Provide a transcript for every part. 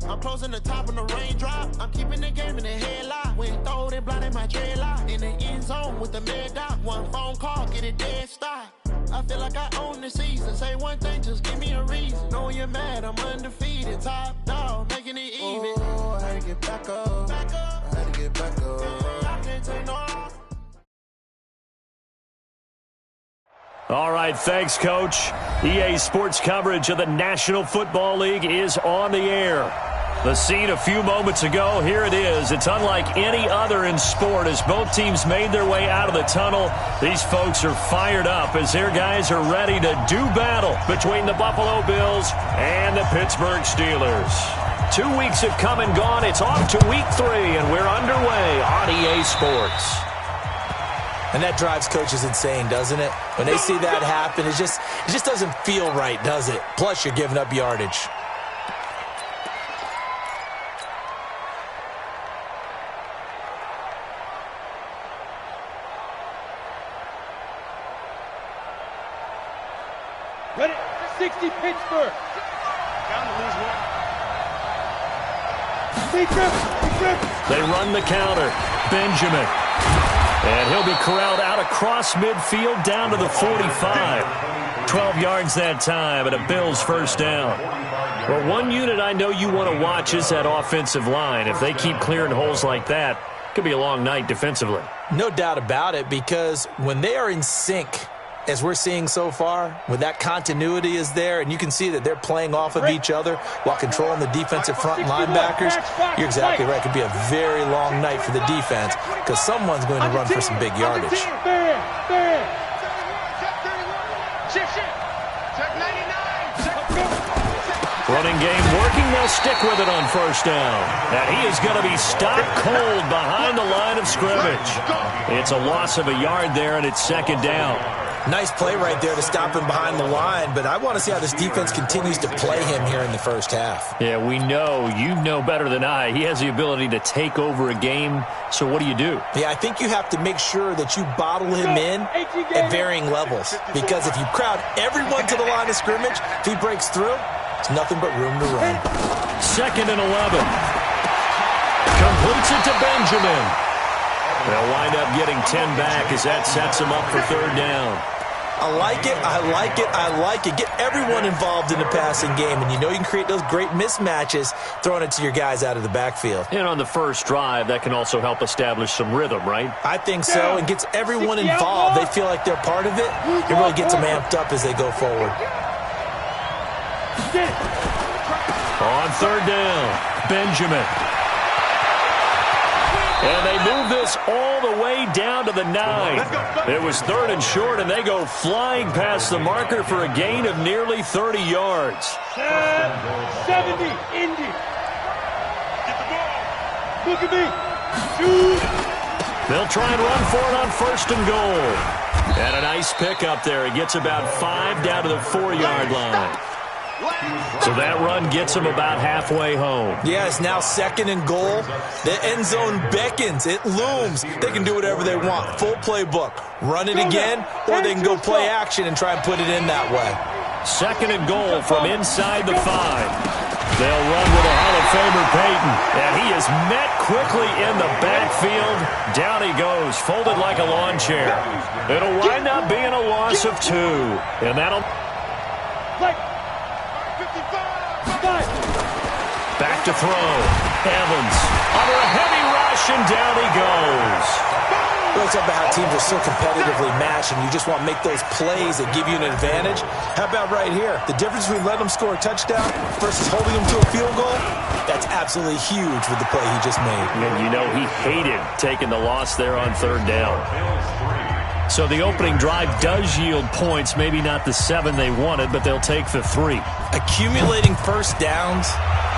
I'm closing the top on the raindrop. I'm keeping the game in the headlock. When throw it blind in my dreadlock. In the end zone with the mad dot. One phone call, get it dead stop. I feel like I own the season. Say one thing, just give me a reason. Knowing you're mad, I'm undefeated. Top dog, making it even. Oh, I had to get back up. Back up. I had to get back up. I can't take no. All right, thanks, Coach. EA Sports coverage of the National Football League is on the air. The scene a few moments ago, here it is. It's unlike any other in sport as both teams made their way out of the tunnel. These folks are fired up as their guys are ready to do battle between the Buffalo Bills and the Pittsburgh Steelers. 2 weeks have come and gone. It's off to week 3, and we're underway on EA Sports. And that drives coaches insane, doesn't it? When they see that happen, it just doesn't feel right, does it? Plus, you're giving up yardage. Ready? 60 Pittsburgh. They run the counter. Benjamin. And he'll be corralled out across midfield down to the 45. 12 yards that time and a Bills first down. Well, one unit I know you want to watch is that offensive line. If they keep clearing holes like that, it could be a long night defensively. No doubt about it, because when they are in sync, as we're seeing so far, when that continuity is there, and you can see that they're playing off of each other while controlling the defensive front linebackers, you're exactly right. It could be a very long night for the defense because someone's going to run for some big yardage. Running game working. They'll stick with it on first down. And he is going to be stopped cold behind the line of scrimmage. It's a loss of a yard there, and it's second down. Nice play right there to stop him behind the line, but I want to see how this defense continues to play him here in the first half. Yeah, we know. You know better than I. He has the ability to take over a game, so what do you do? Yeah, I think you have to make sure that you bottle him in at varying levels, because if you crowd everyone to the line of scrimmage, if he breaks through, it's nothing but room to run. 2nd and 11. Completes it to Benjamin. They'll wind up getting 10 back as that sets them up for third down. I like it, I like it, I like it. Get everyone involved in the passing game, and you know you can create those great mismatches throwing it to your guys out of the backfield. And on the first drive, that can also help establish some rhythm, right? I think so, and gets everyone involved. They feel like they're part of it. It really gets them amped up as they go forward. On third down, Benjamin. And they move this all the way down to the 9. It was 3rd and short, and they go flying past the marker for a gain of nearly 30 yards. 70, Indy. Get the ball. Look at me. Shoot. They'll try and run for it on 1st and goal. And a nice pickup there. It gets about 5 down to the 4-yard line. So that run gets them about halfway home. Yeah, it's now 2nd and goal. The end zone beckons. It looms. They can do whatever they want. Full playbook. Run it again, or they can go play action and try and put it in that way. 2nd and goal from inside the 5. They'll run with a Hall of Famer, Peyton. And he is met quickly in the backfield. Down he goes, folded like a lawn chair. It'll wind up being a loss of 2. And that'll... Back to throw. Evans under a heavy rush, and down he goes. It's about how teams are so competitively matched, and you just want to make those plays that give you an advantage. How about right here? The difference between letting them score a touchdown versus holding them to a field goal, that's absolutely huge with the play he just made. And you know he hated taking the loss there on third down. So the opening drive does yield points, maybe not the 7 they wanted, but they'll take the 3. Accumulating first downs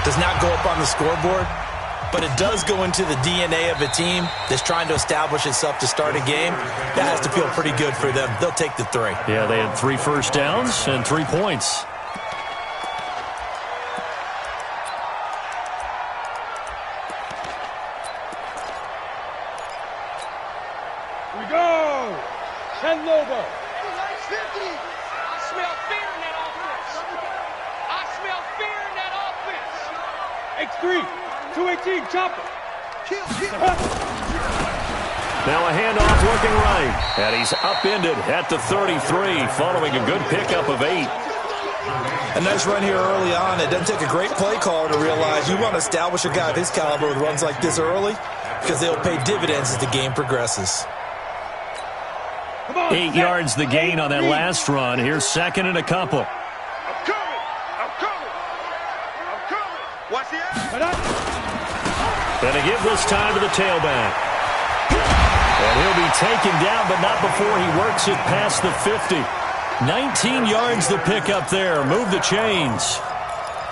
does not go up on the scoreboard, but it does go into the DNA of a team that's trying to establish itself to start a game. That has to feel pretty good for them. They'll take the 3. Yeah, they had 3 first downs and 3 points. We go! Ken Lobo. I smell fear in that offense. I smell fear in that offense. 6'3", 218, chopper. Now a handoff looking right. And he's upended at the 33 following a good pickup of 8. A nice run here early on. It doesn't take a great play caller to realize you want to establish a guy of his caliber with runs like this early because they'll pay dividends as the game progresses. 8 yards the gain on that last run. Here's second and a couple. I'm coming. Watch the action. And a give this time to the tailback. And he'll be taken down, but not before he works it past the 50. 19 yards the pick up there. Move the chains.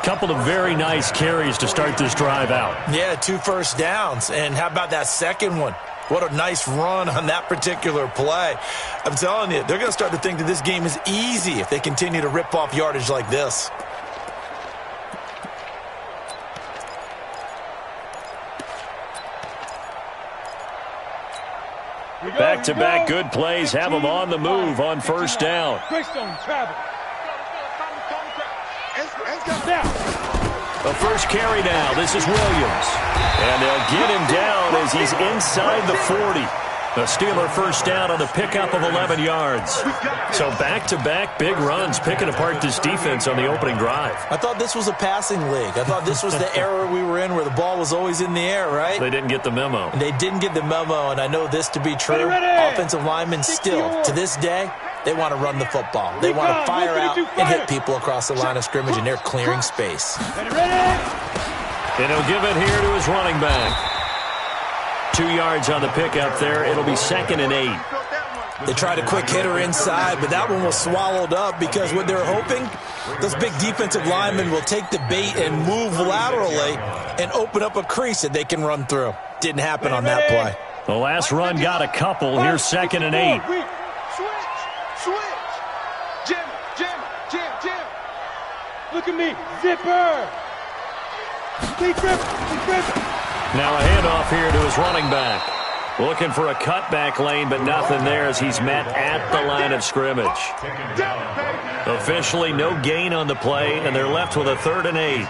Couple of very nice carries to start this drive out. Yeah, 2 first downs. And how about that second one? What a nice run on that particular play. I'm telling you, they're going to start to think that this game is easy if they continue to rip off yardage like this. Back-to-back good plays have them on the move on first down. Greystone travel. The first carry now. This is Williams. And they'll get him down as he's inside the 40. The Steeler first down on the pickup of 11 yards. So back-to-back big runs picking apart this defense on the opening drive. I thought this was a passing league. I thought this was the era we were in where the ball was always in the air, right? They didn't get the memo. They didn't get the memo, and I know this to be true. Offensive linemen still, to this day, they want to run the football. They want to fire out and hit people across the line of scrimmage, and they're clearing space. And he'll give it here to his running back. 2 yards on the pickup there. It'll be second and 8. They tried a quick hitter inside, but that one was swallowed up because what they're hoping, those big defensive linemen will take the bait and move laterally and open up a crease that they can run through. Didn't happen on that play. The last run got a couple. Here's second and 8. Switch. Jim. Look at me. Zipper. Big grip. Now a handoff here to his running back. Looking for a cutback lane, but nothing there as he's met at the line of scrimmage. Officially no gain on the play, and they're left with a 3rd and 8.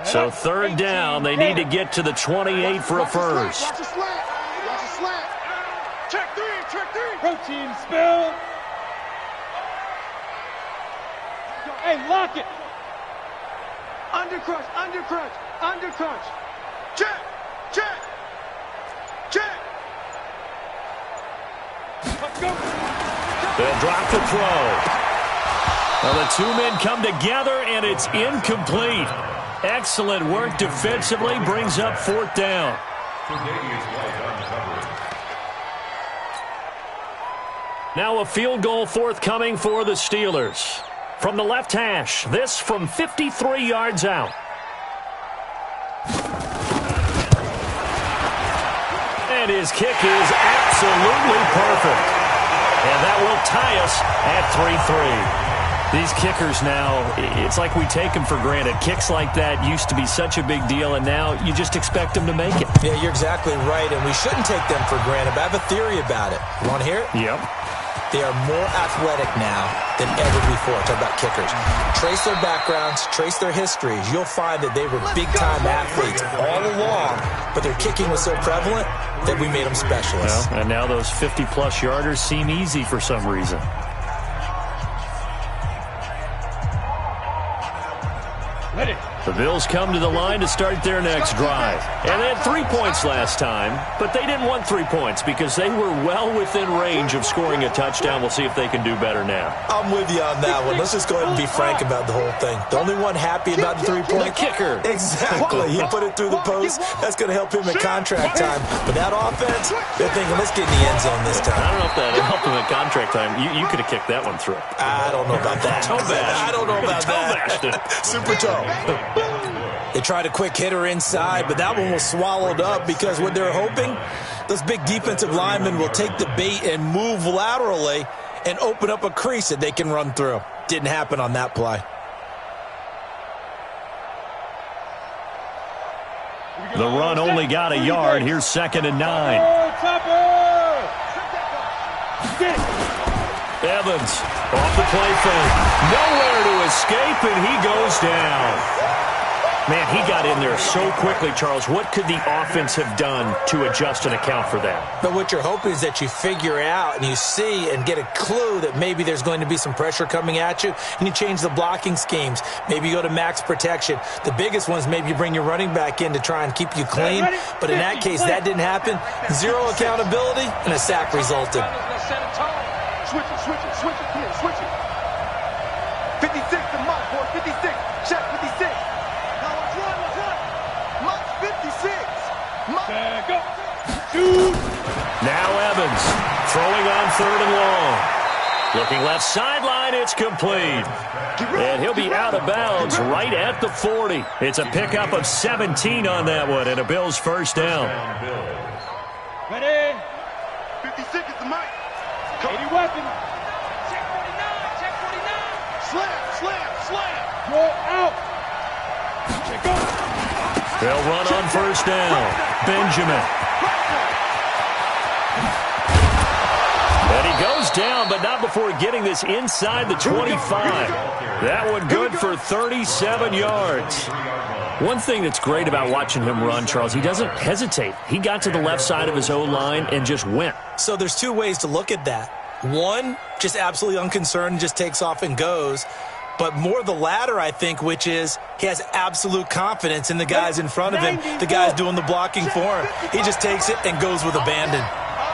So 3rd down, they need to get to the 28 for a first. Watch a slant. Check three. Protein spill. Hey, lock it. Undercrunch. Check. Let's go. They'll drop the throw. Well, the 2 men come together, and it's incomplete. Excellent work defensively, brings up 4th down. Now a field goal forthcoming for the Steelers. From the left hash, this from 53 yards out. And his kick is absolutely perfect. And that will tie us at 3-3. These kickers now, it's like we take them for granted. Kicks like that used to be such a big deal, and now you just expect them to make it. Yeah, you're exactly right, and we shouldn't take them for granted, but I have a theory about it. You want to hear it? Yep. They are more athletic now than ever before. Talk about kickers. Trace their backgrounds, trace their histories. You'll find that they were big-time athletes all along, but their kicking was so prevalent that we made them specialists. Well, and now those 50-plus yarders seem easy for some reason. Ready. The Bills come to the line to start their next drive. And they had 3 points last time, but they didn't want 3 points because they were well within range of scoring a touchdown. We'll see if they can do better now. I'm with you on that one. Let's just go ahead and be frank about the whole thing. The only one happy about the 3-point kicker. Exactly. He put it through the post. That's going to help him in contract time. But that offense, they're thinking, let's get in the end zone this time. I don't know if that helped him in contract time. You could have kicked that one through. I don't know about that. Toe bash. I don't know about that. Super toe. They tried a quick hitter inside, but that one was swallowed up because what they're hoping, those big defensive linemen will take the bait and move laterally and open up a crease that they can run through. Didn't happen on that play. The run only got a yard. Here's 2nd and 9. Evans off the play fake. Nowhere to escape, and he goes down. Man, he got in there so quickly, Charles. What could the offense have done to adjust and account for that? But what you're hoping is that you figure out and you see and get a clue that maybe there's going to be some pressure coming at you, and you change the blocking schemes. Maybe you go to max protection. The biggest one is maybe you bring your running back in to try and keep you clean. But in that case, that didn't happen. Zero accountability, and a sack resulted. Switch it, come here, switch it. 56 to Mike, boy, 56. Check 56. Now let's run. Mike 56. Mike. Back up. Shoot. Now Evans throwing on 3rd and long. Looking left sideline, it's complete. And he'll be out of bounds right at the 40. It's a pickup of 17 on that one, and a Bills first down. Ready? 56 is the Mike. 80 weapon. Check 49. Slam. Roll out. Check go. They'll run on first down. Benjamin. And he goes down, but not before getting this inside the 25. That one good for 37 yards. One thing that's great about watching him run, Charles, he doesn't hesitate. He got to the left side of his O-line and just went. So there's two ways to look at that. One, just absolutely unconcerned, just takes off and goes. But more the latter, I think, which is he has absolute confidence in the guys in front of him, the guys doing the blocking for him. He just takes it and goes with abandon.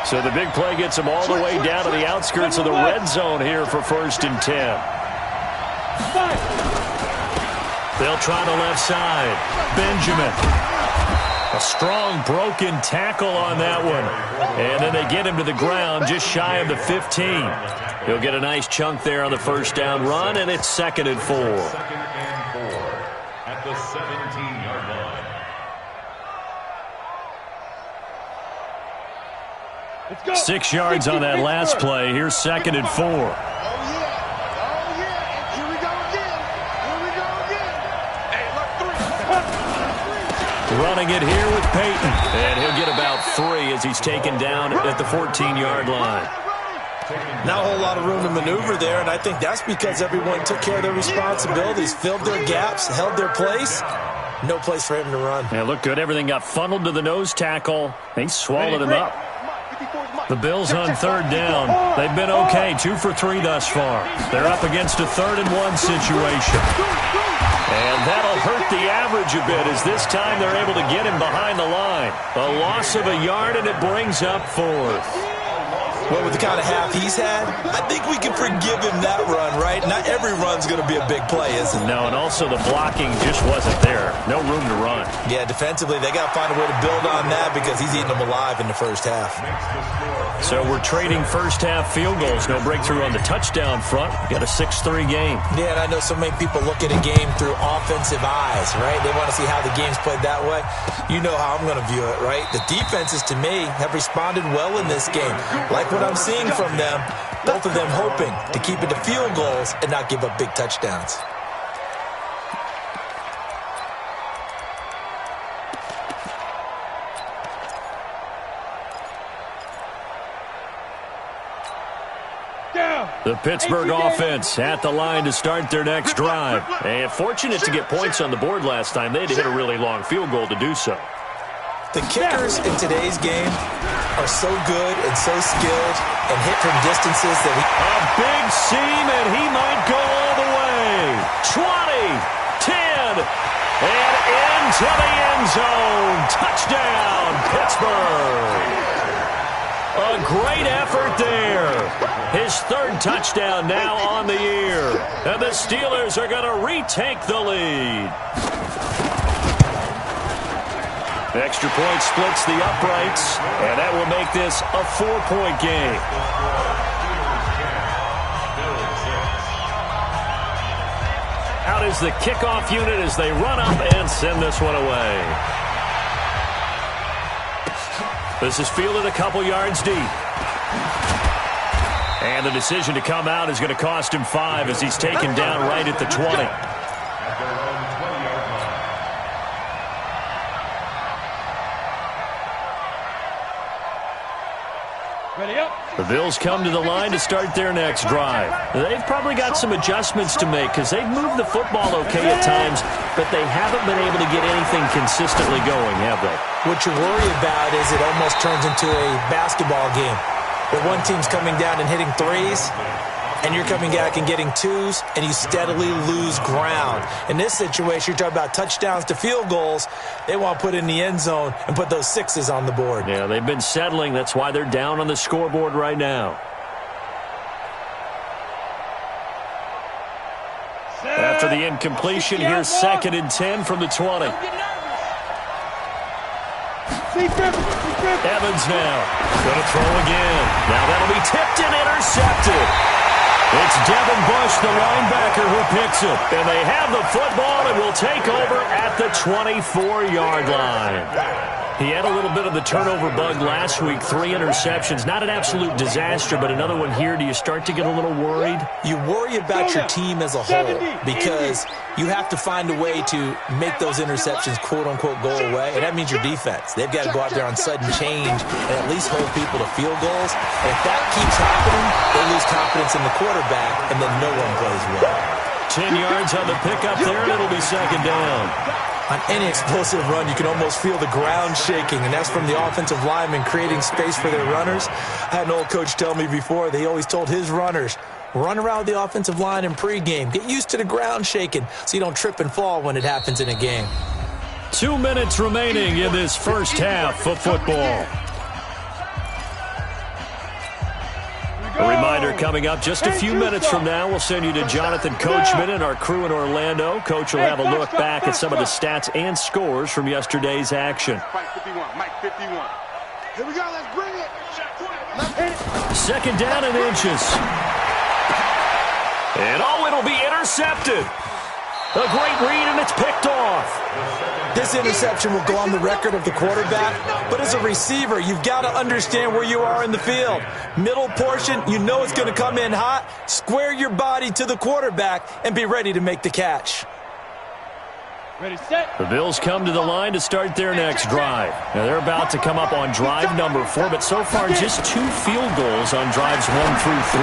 So the big play gets him all the way down to the outskirts of the red zone here for 1st and 10. They'll try the left side. Benjamin. A strong broken tackle on that one. And then they get him to the ground just shy of the 15. He'll get a nice chunk there on the first down run, and it's 2nd and 4. At the 17-yard line. Let's go. 6 yards on that last play. Here's 2nd and 4. Oh, yeah. Here we go again. Hey, look, 3. Running it here with Peyton. And he'll get about 3 as he's taken down at the 14-yard line. Not a whole lot of room to maneuver there, and I think that's because everyone took care of their responsibilities, filled their gaps, held their place. No place for him to run. Yeah, looked good. Everything got funneled to the nose tackle. They swallowed him up. The Bills on 3rd down. They've been okay, 2 for 3 thus far. They're up against a 3rd and 1 situation. And that'll hurt the average a bit as this time they're able to get him behind the line. A loss of a yard, and it brings up 4th. Well, with the kind of half he's had, I think we can forgive him that run, right? Not every run's going to be a big play, is it? No, and also the blocking just wasn't there. No room to run. Yeah, defensively, they got to find a way to build on that because he's eating them alive in the first half. So we're trading first-half field goals. No breakthrough on the touchdown front. Got a 6-3 game. Yeah, and I know so many people look at a game through offensive eyes, right? They want to see how the game's played that way. You know how I'm going to view it, right? The defenses, to me, have responded well in this game. Like what I'm seeing from them, both of them hoping to keep it to field goals and not give up big touchdowns. The Pittsburgh offense at the line to start their next drive. And fortunate to get points on the board last time. They had to hit a really long field goal to do so. The kickers in today's game are so good and so skilled and hit from distances that A big seam, and he might go all the way. 20, 10, and into the end zone. Touchdown, Pittsburgh. A great effort there. His 3rd touchdown now on the year. And the Steelers are going to retake the lead. Extra point splits the uprights, and that will make this a 4-point game. Out is the kickoff unit as they run up and send this one away. This is fielded a couple yards deep. And the decision to come out is going to cost him 5 as he's taken down right at the 20. Ready up. The Bills come to the line to start their next drive. They've probably got some adjustments to make because they've moved the football okay at times, but they haven't been able to get anything consistently going, have they? What you worry about is it almost turns into a basketball game where one team's coming down and hitting threes, and you're coming back and getting twos, and you steadily lose ground. In this situation, you're talking about touchdowns to field goals. They want to put in the end zone and put those sixes on the board. Yeah, they've been settling. That's why they're down on the scoreboard right now. After the incompletion, here's 2nd and 10 from the 20. Evans now. Going to throw again. Now that'll be tipped and intercepted. It's Devin Bush, the linebacker, who picks it. And they have the football and will take over at the 24-yard line. He had a little bit of the turnover bug last week, 3 interceptions. Not an absolute disaster, but another one here. Do you start to get a little worried? You worry about your team as a whole because you have to find a way to make those interceptions, quote-unquote, go away, and that means your defense. They've got to go out there on sudden change and at least hold people to field goals. And if that keeps happening, they lose confidence in the quarterback, and then no one plays well. 10 yards on the pickup there, and it'll be 2nd down. On any explosive run, you can almost feel the ground shaking, and that's from the offensive linemen creating space for their runners. I had an old coach tell me before, they always told his runners, run around the offensive line in pregame. Get used to the ground shaking so you don't trip and fall when it happens in a game. 2 minutes remaining in this first half of football. A reminder coming up just a few minutes from now. We'll send you to Jonathan Coachman and our crew in Orlando. Coach will have a look back at some of the stats and scores from yesterday's action. Mike 51, Mike 51. Here we go, let's bring it. 2nd down and inches. And it'll be intercepted. A great read, and it's picked off. This interception will go on the record of the quarterback, but as a receiver, you've got to understand where you are in the field. Middle portion, you know it's going to come in hot. Square your body to the quarterback and be ready to make the catch. Ready, set. The Bills come to the line to start their next drive. Now they're about to come up on drive number 4, but so far just 2 field goals on drives 1 through 3.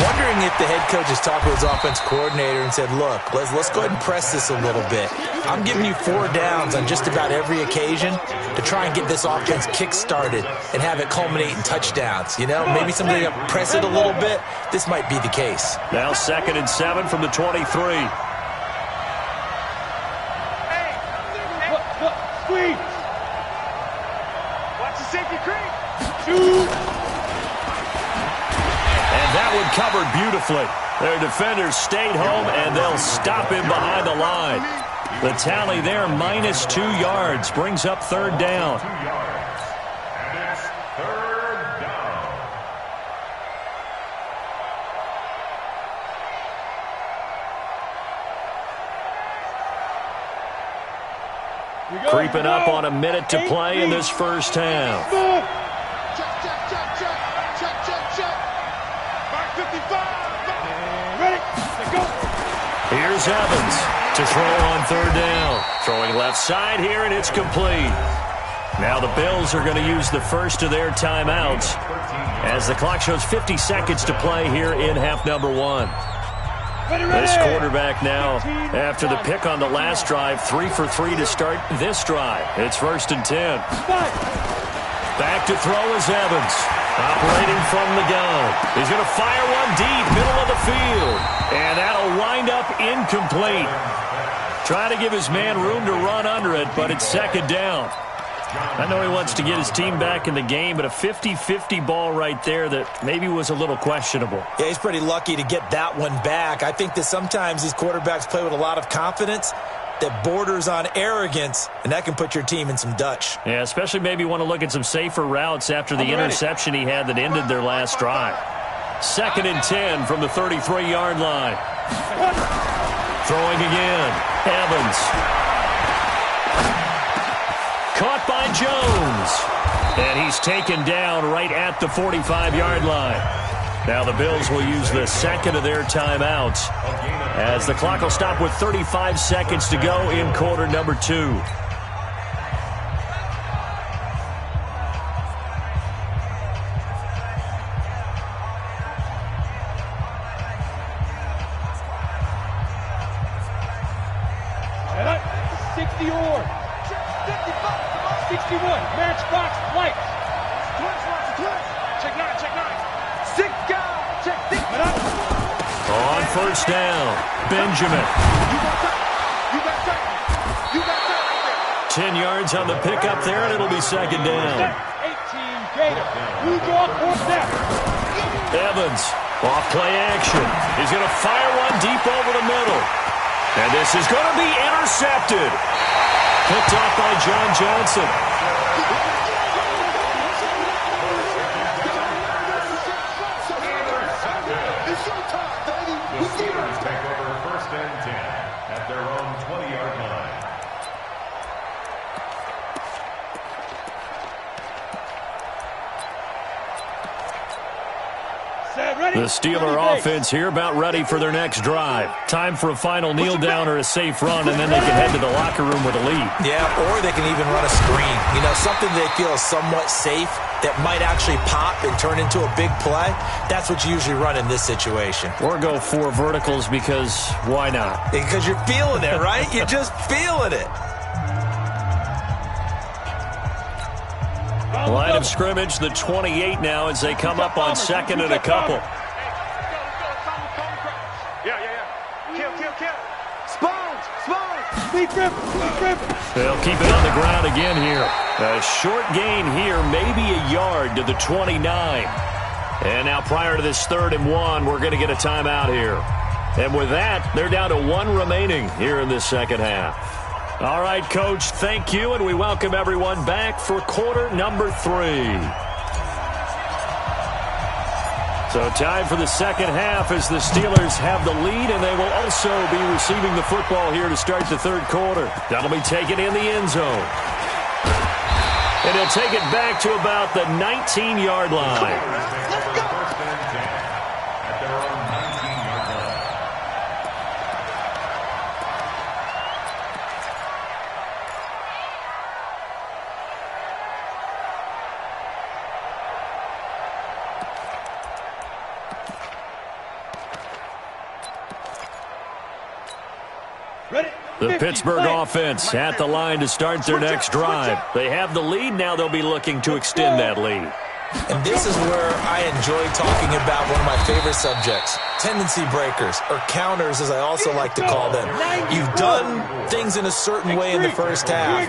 Wondering if the head coach has talked to his offense coordinator and said, look, let's go ahead and press this a little bit. I'm giving you 4 downs on just about every occasion to try and get this offense kick-started and have it culminate in touchdowns. You know, maybe somebody will press it a little bit. This might be the case. Now 2nd and 7 from the 23. Squeeze. Watch the safety creep. Shoot. And that one covered beautifully. Their defenders stayed home, and they'll stop him behind the line. The tally there, minus 2 yards, brings up 3rd down. Creeping up on a minute to play in this first half. Check, check, check, check. Check, check, check. Mark 55. Ready. Let's go. Here's Evans to throw on 3rd down. Throwing left side here, and it's complete. Now the Bills are going to use the first of their timeouts as the clock shows 50 seconds to play here in half number 1. This quarterback now, after the pick on the last drive, 3 for 3 to start this drive. It's 1st and 10. Back to throw is Evans, operating from the gun. He's going to fire one deep, middle of the field, and that'll wind up incomplete. Trying to give his man room to run under it, but it's 2nd down. I know he wants to get his team back in the game, but a 50-50 ball right there that maybe was a little questionable. Yeah, he's pretty lucky to get that one back. I think that sometimes these quarterbacks play with a lot of confidence that borders on arrogance, and that can put your team in some Dutch. Yeah, especially maybe want to look at some safer routes after the interception he had that ended their last drive. 2nd and 10 from the 33-yard line. Throwing again. Evans. Caught by Jones. And he's taken down right at the 45-yard line. Now the Bills will use the 2nd of their timeouts as the clock will stop with 35 seconds to go in quarter number 2. Matchbox lights. Check nine. 6 guys. Check 6. On first down, Benjamin. You got tight. 10 yards on the pickup there, and it'll be second down. 18 Gator. Blue draw, fourth down. Evans, off play action. He's going to fire one deep over the middle. And this is going to be intercepted. Picked off by John Johnson. The Steelers take over first and 10 at their own 20-yard line. The Steeler offense here about ready for their next drive. Time for a final kneel down or a safe run, and then they can head to the locker room with a lead. Yeah, or they can even run a screen. You know, something they feel is somewhat safe that might actually pop and turn into a big play. That's what you usually run in this situation. Or go 4 verticals because why not? Because you're feeling it, right? You're just feeling it. Line of scrimmage, the 28 now as they come up on second and a couple. Yeah. Kill. Sponge. Speed grip. They'll keep it on the ground again here. A short gain here, maybe a yard to the 29. And now prior to this 3rd and 1, we're going to get a timeout here. And with that, they're down to 1 remaining here in this second half. All right, Coach, thank you, and we welcome everyone back for quarter number 3. So time for the second half as the Steelers have the lead, and they will also be receiving the football here to start the 3rd quarter. That'll be taken in the end zone. And he'll take it back to about the 19-yard line. First and 10 at their own 19-yard line. The Pittsburgh offense at the line to start their next drive. They have the lead. Now they'll be looking to extend that lead. And this is where I enjoy talking about one of my favorite subjects, tendency breakers, or counters as I also like to call them. You've done things in a certain way in the first half,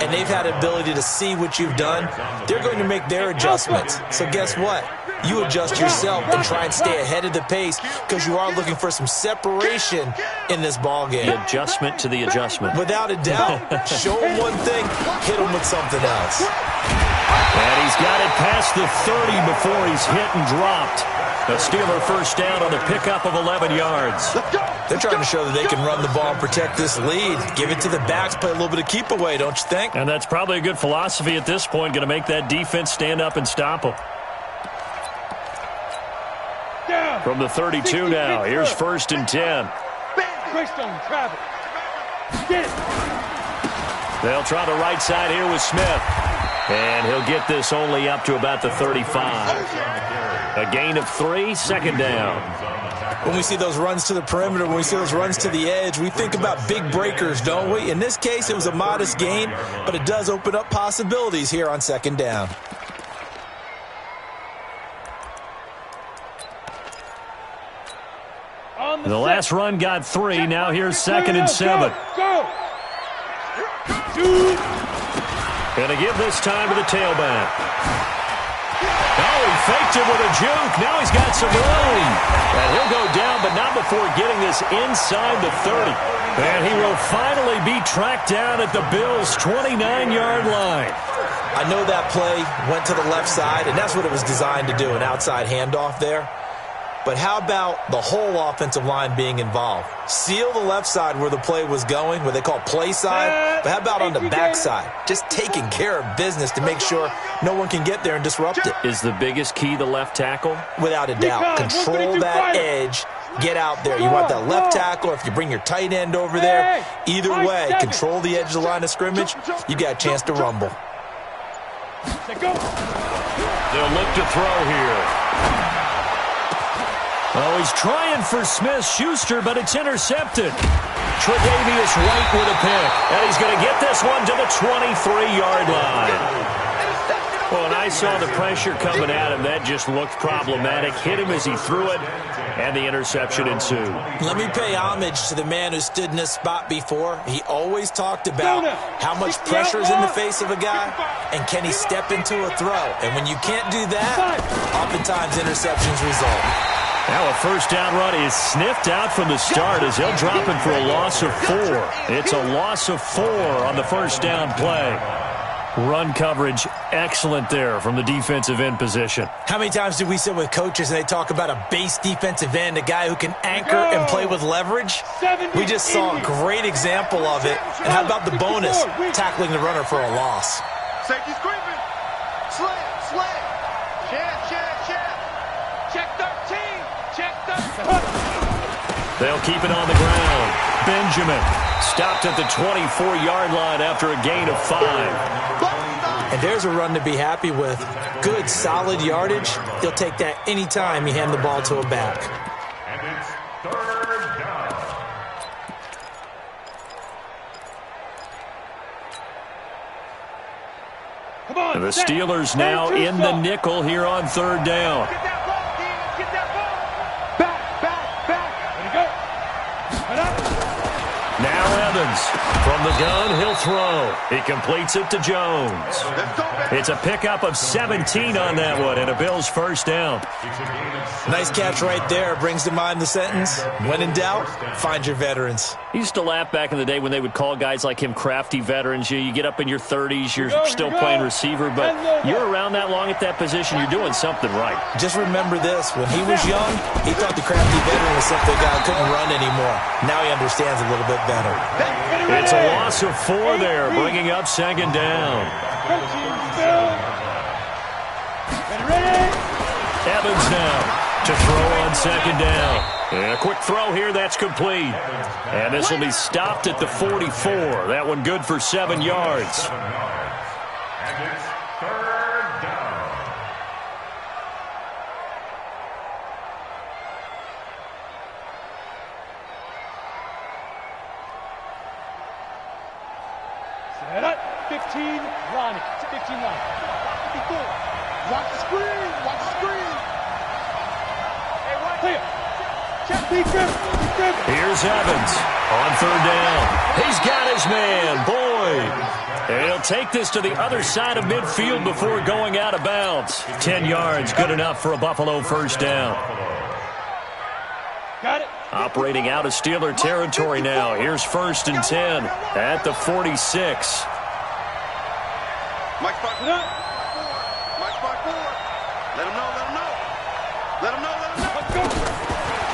and they've had the ability to see what you've done. They're going to make their adjustments. So guess what? You adjust yourself and try and stay ahead of the pace because you are looking for some separation in this ball game. The adjustment to the adjustment. Without a doubt. Show them one thing, hit them with something else. And he's got it past the 30 before he's hit and dropped. A Steeler first down on the pickup of 11 yards. They're trying to show that they can run the ball and protect this lead. Give it to the backs, play a little bit of keep away, don't you think? And that's probably a good philosophy at this point, going to make that defense stand up and stop them. From the 32 now, here's 1st and 10. Greystone travel. Get it. They'll try the right side here with Smith. And he'll get this only up to about the 35. A gain of 3, second down. When we see those runs to the perimeter, when we see those runs to the edge, we think about big breakers, don't we? In this case, it was a modest gain, but it does open up possibilities here on second down. The last run got 3. Now here's 2nd and 7. Go. Going to give this time to the tailback. Oh, he faked it with a juke. Now he's got some room. And he'll go down, but not before getting this inside the 30. And he will finally be tracked down at the Bills' 29-yard line. I know that play went to the left side, and that's what it was designed to do, an outside handoff there. But how about the whole offensive line being involved? Seal the left side where the play was going, what they call play side. But how about on the back side? Just taking care of business to make sure no one can get there and disrupt it. Is the biggest key the left tackle? Without a doubt. Control that edge. Get out there. You want that left tackle, or if you bring your tight end over there, either way, control the edge of the line of scrimmage. You got a chance to rumble. They'll look to throw here. Oh, he's trying for Smith-Schuster, but it's intercepted. Tre'Davious White with a pick. And he's going to get this one to the 23-yard line. Guys saw the pressure coming at him. That just looked problematic. Hit him as he threw it, and the interception ensued. Let me pay homage to the man who stood in this spot before. He always talked about how much pressure is in the face of a guy, and can he step into a throw. And when you can't do that, oftentimes interceptions result. Now a first down run is sniffed out from the start as they'll drop it for a loss of 4. It's a loss of 4 on the first down play. Run coverage excellent there from the defensive end position. How many times do we sit with coaches and they talk about a base defensive end, a guy who can anchor and play with leverage? We just saw a great example of it. And how about the bonus, tackling the runner for a loss? Safety's creeping. Slam. Check 13. Check 13. They'll keep it on the ground. Benjamin stopped at the 24-yard line after a gain of 5. And there's a run to be happy with. Good, solid yardage. He'll take that anytime you hand the ball to a back. And it's 3rd down. Come on, The Steelers now in the nickel here on 3rd down. Get that ball, Dean. Get that ball. Back. Ready to go. Head up. Now Evans from the gun, he'll throw. He completes it to Jones. Let's go, baby. It's a pickup of 17 on that one and a Bills first down. Nice catch right there. Brings to mind the sentence, when in doubt, find your veterans. I used to laugh back in the day when they would call guys like him crafty veterans. You get up in your 30s, you're still playing receiver, but you're around that long at that position, you're doing something right. Just remember this. When he was young, he thought the crafty veteran was simply a guy who couldn't run anymore. Now he understands a little bit better. It's a loss of 4 there, bringing up 2nd down. Ready. Evans now to throw on 2nd down. And a quick throw here, that's complete. And this will be stopped at the 44. That one good for 7 yards. And it's 3rd down. Set up. 15 line. 15 line. 54. Watch the screen. Clear. Check defense. Here's Evans on 3rd down. He's got his man, Boyd. And he'll take this to the other side of midfield before going out of bounds. 10 yards, good enough for a Buffalo first down. Got it. Operating out of Steeler territory now. Here's 1st and 10 at the 46. Mike spot 4. Let him know.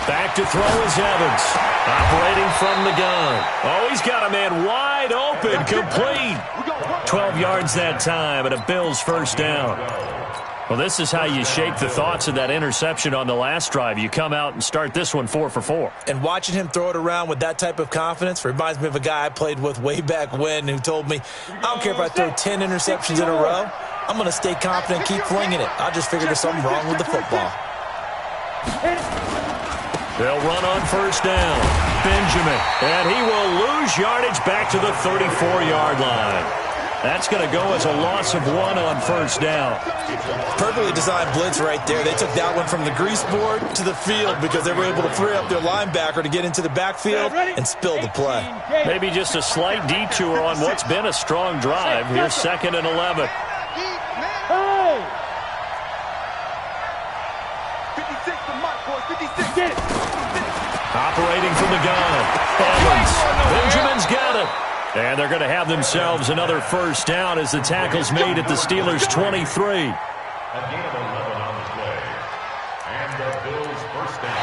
Back to throw is Evans. Operating from the gun. Oh, he's got a man wide open, complete. 12 yards that time, and a Bills first down. Well, this is how you shape the thoughts of that interception on the last drive. You come out and start this one 4 for 4. And watching him throw it around with that type of confidence reminds me of a guy I played with way back when who told me, I don't care if I throw 10 interceptions in a row. I'm going to stay confident and keep flinging it. I just figured there's something wrong with the football. They'll run on first down. Benjamin. And he will lose yardage back to the 34-yard line. That's going to go as a loss of 1 on first down. Perfectly designed blitz right there. They took that one from the grease board to the field because they were able to free up their linebacker to get into the backfield and spill the play. Maybe just a slight detour on what's been a strong drive. Here's 2nd and 11. Hey. 56 to Mike, boys. 56. Get it. Operating from the gun. Evans. Benjamin's got it. And they're going to have themselves another first down as the tackle's made at the Steelers' 23. A gain of 11 on the play. And the Bills first down.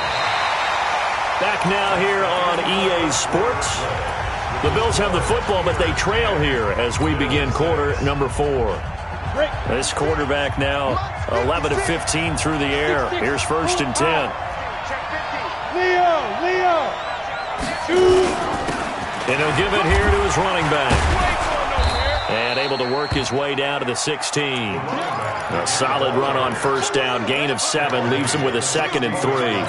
Back now here on EA Sports. The Bills have the football, but they trail here as we begin quarter number 4. This quarterback now 11 of 15 through the air. Here's 1st and 10. Leo. 2. And he'll give it here to his running back. And able to work his way down to the 16. A solid run on first down. Gain of 7 leaves him with a 2nd and 3.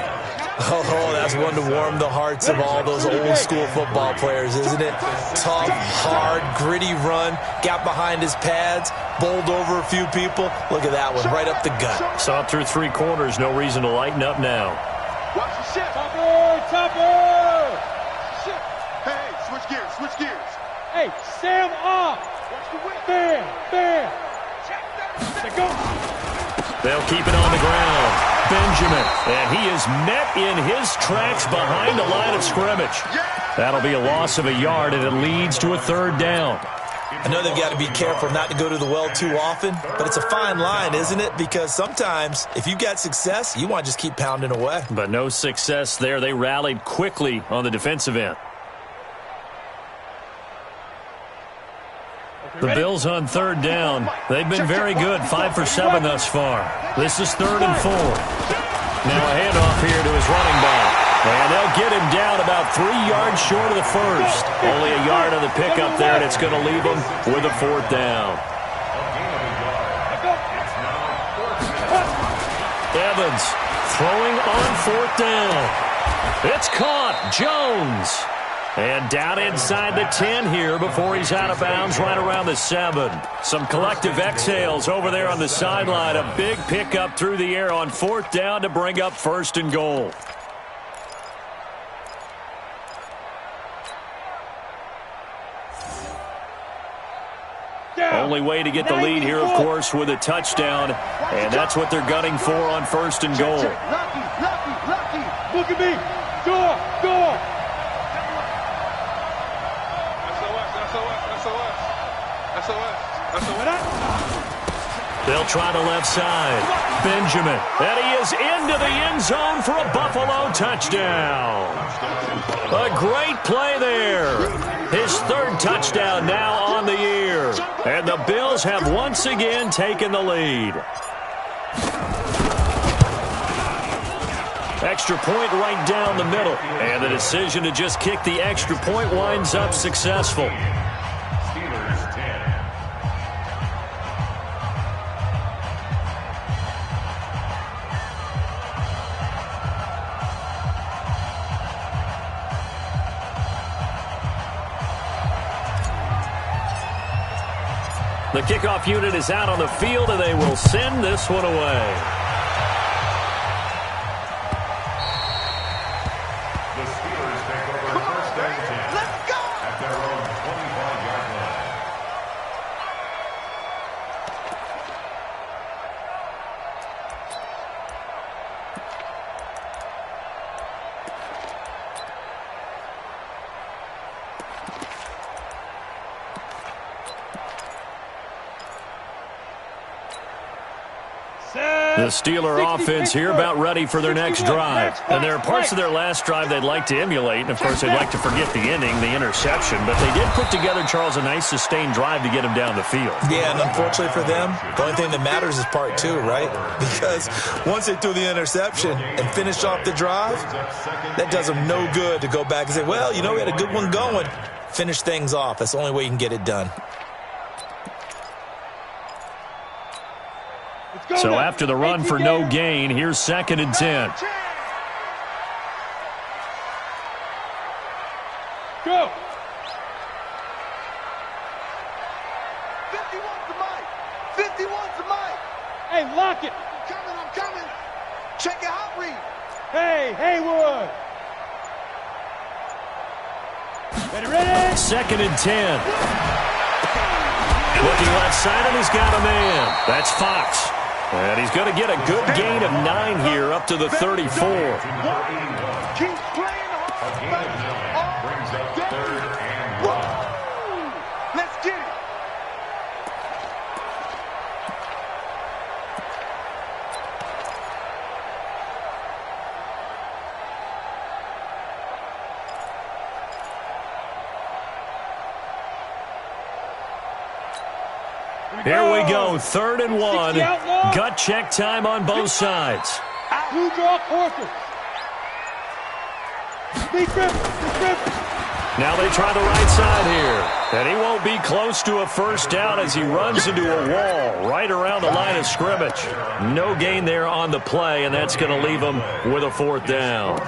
Oh, that's one to warm the hearts of all those old-school football players, isn't it? Tough, hard, gritty run, got behind his pads, bowled over a few people. Look at that one, right up the gut. Saw it through 3 quarters, no reason to lighten up now. Watch the shit. Topper! Shit. Hey, switch gears, switch gears. Hey, Sam off! Watch the whip. Bam! Let go! They'll keep it on the ground. Benjamin, and he is met in his tracks behind the line of scrimmage. That'll be a loss of a yard, and it leads to a 3rd down. I know they've got to be careful not to go to the well too often, but it's a fine line, isn't it? Because sometimes, if you've got success, you want to just keep pounding away. But no success there. They rallied quickly on the defensive end. The Bills on 3rd down. They've been very good, 5 for 7 thus far. This is 3rd and 4. Now a handoff here to his running back. And they'll get him down about 3 yards short of the first. Only a yard on the pickup there, and it's going to leave him with a 4th down. Evans throwing on 4th down. It's caught. Jones. And down inside the 10 here before he's out of bounds right around the 7. Some collective exhales over there on the sideline. A big pickup through the air on 4th down to bring up 1st and goal. Only way to get the lead here, of course, with a touchdown. And that's what they're gunning for on 1st and goal. Lucky. Look at me! Door! They'll try the left side. Benjamin. And he is into the end zone for a Buffalo touchdown. A great play there. His 3rd touchdown now on the year. And the Bills have once again taken the lead. Extra point right down the middle. And the decision to just kick the extra point winds up successful. Steelers 10. The kickoff unit is out on the field, and they will send this one away. The Steelers take over 1st and 10. Let's go. At their own 25-yard line. The Steeler offense here about ready for their next drive. And there are parts of their last drive they'd like to emulate. And, of course, they'd like to forget the ending, the interception. But they did put together, Charles, a nice sustained drive to get him down the field. Yeah, and unfortunately for them, the only thing that matters is part 2, right? Because once they threw the interception and finished off the drive, that does them no good to go back and say, well, you know, we had a good one going. Finish things off. That's the only way you can get it done. So after the run for no gain, here's 2nd and 10. Go! 51's the mic. 51's the mic. Hey, lock it! I'm coming. Check your hot read. Hey, Haywood! Ready? 2nd and 10. Looking left side, and he's got a man. That's Fox. And he's going to get a good gain of 9 here up to the 34. Keep playing hard. Brings up 3rd and 1. Let's get it. Here we go, 3rd and 1. Gut check time on both sides. Blue draw Corker. Speed grip. Now they try the right side here. And he won't be close to a first down as he runs into a wall right around the line of scrimmage. No gain there on the play, and that's going to leave him with a fourth down.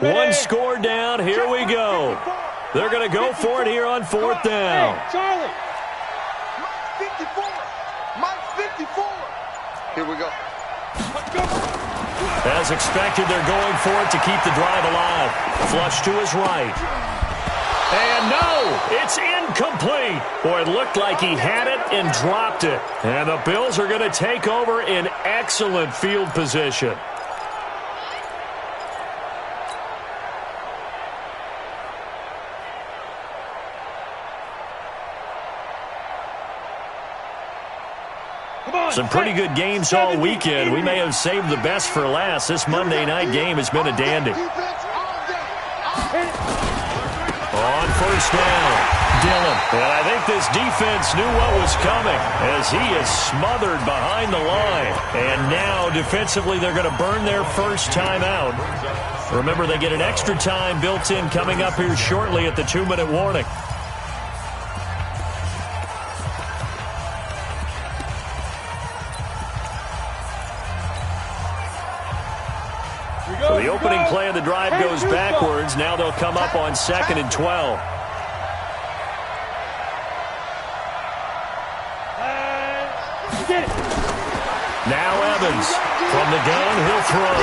One score down. Here we go. They're going to go for it here on fourth down. Hey, Charlie. Mike 54. Mike 54. Here we go. As expected, they're going for it to keep the drive alive. Flush to his right. And no, it's incomplete. Boy, it looked like he had it and dropped it. And the Bills are going to take over in excellent field position. Some pretty good games all weekend. We may have saved the best for last. This Monday night game has been a dandy. On first down, Dillon. And I think this defense knew what was coming as he is smothered behind the line. And now defensively they're going to burn their first time out. Remember, they get an extra time built in coming up here shortly at the 2-minute warning. So the opening play of the drive goes backwards. Now they'll come up on 2nd and 12. Now Evans from the gun, he'll throw.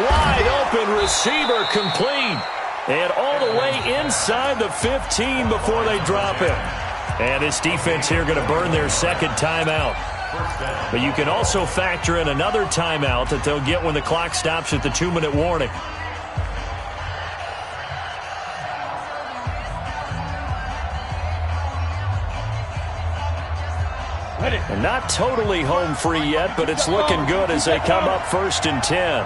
Wide open receiver complete. And all the way inside the 15 before they drop it. And this defense here going to burn their second timeout. But you can also factor in another timeout that they'll get when the clock stops at the 2-minute warning. And not totally home free yet, but it's looking good as they come up 1st and 10.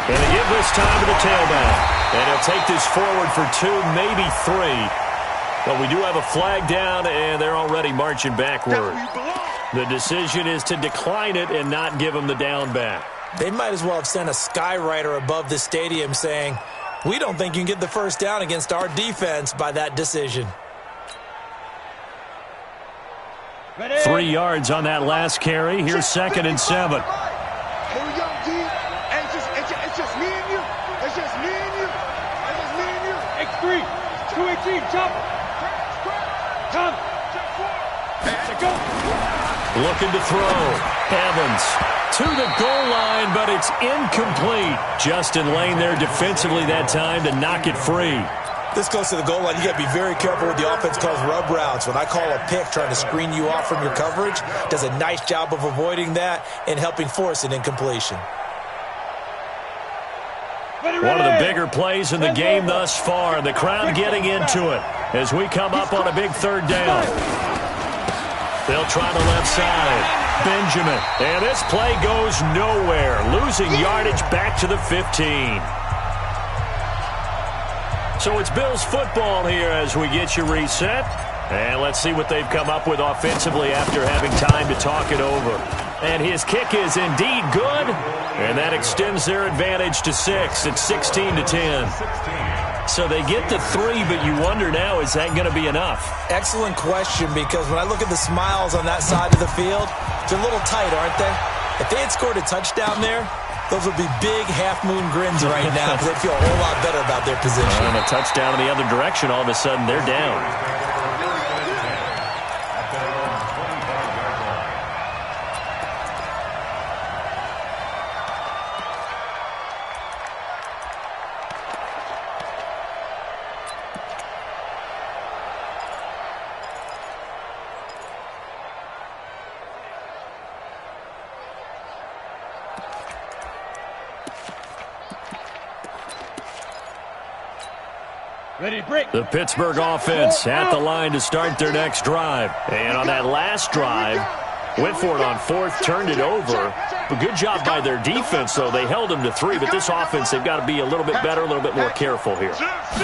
And they give this time to the tailback. And he'll take this forward for 2, maybe 3. But we do have a flag down, and they're already marching backward. The decision is to decline it and not give him the down back. They might as well have sent a skywriter above the stadium saying, we don't think you can get the first down against our defense by that decision. 3 yards on that last carry. Here's 2nd and 7. Here we go, D. It's just me and you. It's just me and you. It's just me and you. X3, 218, jump. Come. Go. Looking to throw. Evans to the goal line, but it's incomplete. Justin Lane there defensively that time to knock it free. This goes to the goal line. You got to be very careful with the offense calls rub routes. When I call a pick trying to screen you off from your coverage, does a nice job of avoiding that and helping force an incompletion. One of the bigger plays in the game thus far. The crowd getting into it as we come up on a big 3rd down. They'll try the left side. Benjamin. And this play goes nowhere. Losing yardage back to the 15. So it's Bills football here as we get you reset. And let's see what they've come up with offensively after having time to talk it over. And his kick is indeed good. And that extends their advantage to 6. It's 16-10. So they get the 3, but you wonder now, is that going to be enough? Excellent question, because when I look at the smiles on that side of the field, they're a little tight, aren't they? If they had scored a touchdown there, those would be big half-moon grins right now because they feel a whole lot better about their position. And a touchdown in the other direction, all of a sudden they're down. Ready to break. The Pittsburgh offense at the line to start their next drive. And on that last drive, went for it on fourth, turned it over. A good job by their defense, though. They held them to 3, but this offense, they've got to be a little bit better, a little bit more careful here.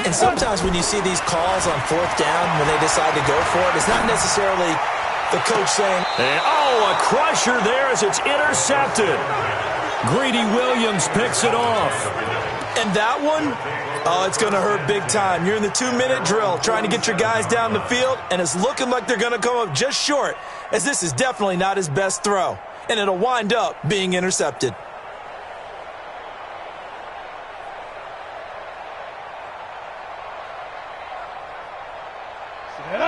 And sometimes when you see these calls on fourth down, when they decide to go for it, it's not necessarily the coach saying, and, oh, a crusher there as it's intercepted. Greedy Williams picks it off. And that one, oh, it's going to hurt big time. You're in the 2-minute drill trying to get your guys down the field, and it's looking like they're going to come up just short, as this is definitely not his best throw. And it'll wind up being intercepted.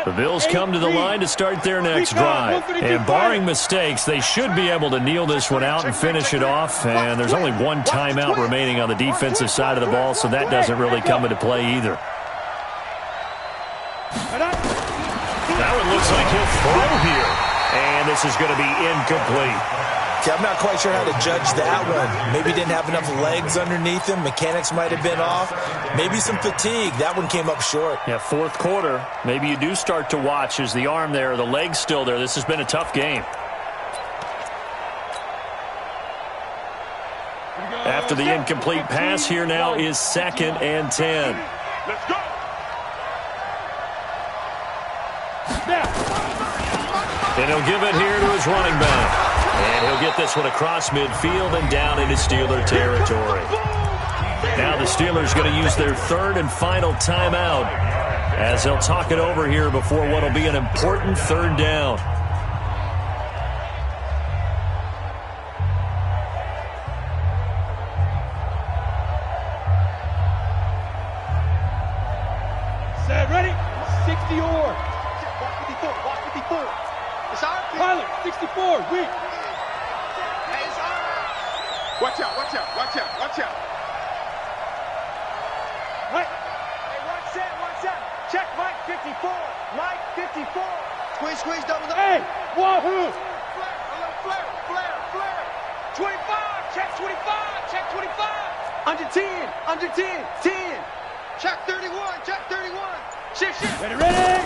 The Bills come to the line to start their next drive. And barring mistakes, they should be able to kneel this one out and finish it off. And there's only one timeout remaining on the defensive side of the ball, so that doesn't really come into play either. That one looks like he'll throw here. And this is going to be incomplete. Okay, I'm not quite sure how to judge that one. Maybe didn't have enough legs underneath him. Mechanics might have been off. Maybe some fatigue. That one came up short. Yeah, fourth quarter. Maybe you do start to watch. Is the arm there, the leg's still there? This has been a tough game. After the incomplete pass, here now is 2nd and 10. Let's go. And he'll give it here to his running back. And he'll get this one across midfield and down into Steeler territory. Now the Steelers going to use their 3rd and final timeout as they'll talk it over here before what will be an important 3rd down. Set, ready? 60 or. Watch 54. It's our pick. Pilot, 64, weak. Hey, it's all right. Watch out. Right. Hey, watch out. Check Mike 54. Mike 54. Squeeze, double. Hey, wahoo. Flare. 25. Check 25. Under 10. 10. Check 31. Shift. Ready.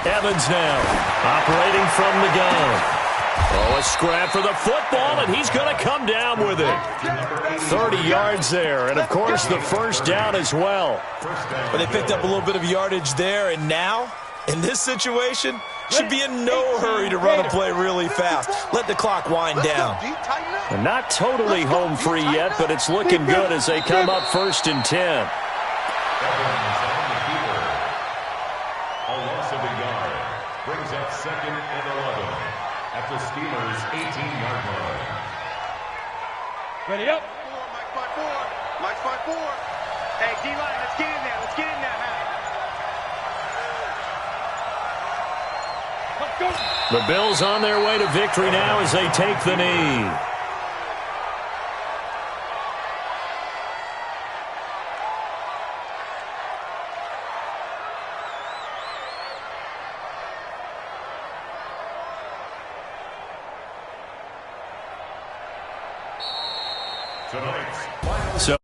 Evans now operating from the gun. Oh, a scrap for the football, and he's going to come down with it. 30 yards there, and, of course, the first down as well. But they picked up a little bit of yardage there, and now, in this situation, should be in no hurry to run a play really fast. Let the clock wind down. And not totally home free yet, but it's looking good as they come up 1st and 10. A loss of a yard brings up 2nd and 11 at the Steelers' 18-yard line. Ready up. Mike 5-4. Hey, D-line, let's get in there. Let's go. The Bills on their way to victory now as they take the knee. Tonight's So